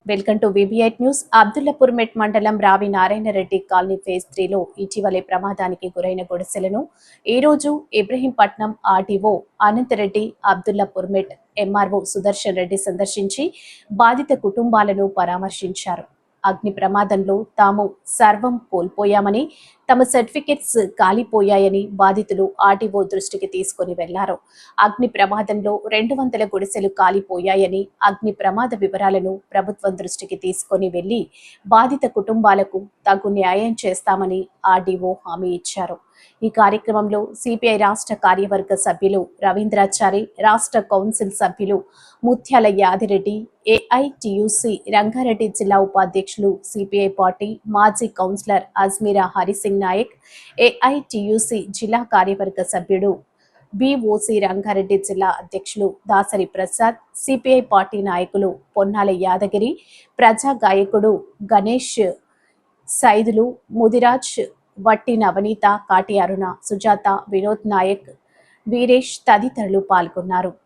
Welcome to విబి8 news. Abdullapurmet మండలం Ravi Narayana Reddy colony phase 3లో ఇటీవలే ప్రమాదానికి గురైన గుడిసెలను ఈ రోజు ఇబ్రహీంపట్నం ఆర్డీఓ అనంతరెడ్డి, అబ్దుల్లాపూర్ మెట్ ఎంఆర్ఓ సుదర్శన్ రెడ్డి సందర్శించి బాధిత కుటుంబాలను పరామర్శించారు. అగ్ని ప్రమాదంలో తాము సర్వం కోల్పోయామని, తమ సర్టిఫికెట్స్ కాలిపోయాయని బాధితులు ఆర్డీఓ దృష్టికి తీసుకుని వెళ్లారు. అగ్ని ప్రమాదంలో 200 గుడిసెలు కాలిపోయాయని, అగ్ని ప్రమాద వివరాలను ప్రభుత్వం దృష్టికి తీసుకుని వెళ్లి బాధిత కుటుంబాలకు తగు న్యాయం చేస్తామని ఆర్డీఓ హామీ ఇచ్చారు. ఈ కార్యక్రమంలో సిపిఐ రాష్ట్ర కార్యవర్గ సభ్యులు రవీంద్రాచారి, రాష్ట్ర కౌన్సిల్ సభ్యులు ముత్యాల యాదిరెడ్డి, ఏఐటియుసి రంగారెడ్డి జిల్లా ఉపాధ్యక్షులు, సిపిఐ పార్టీ మాజీ కౌన్సిలర్ అజ్మీరా హరిసింగ్ నాయక్, ఏఐటియుసి జిల్లా కార్యవర్గ సభ్యుడు బిఓసి రంగారెడ్డి జిల్లా అధ్యక్షులు దాసరి ప్రసాద్, సిపిఐ పార్టీ నాయకులు పొన్నాల యాదగిరి, ప్రజా గాయకుడు గణేష్ సైదులు, ముదిరాజ్, వట్టి నవనీత, కాటి అరుణ, సుజాత, వినోద్ నాయక్, వీరేష్ తదితరులు పాల్గొన్నారు.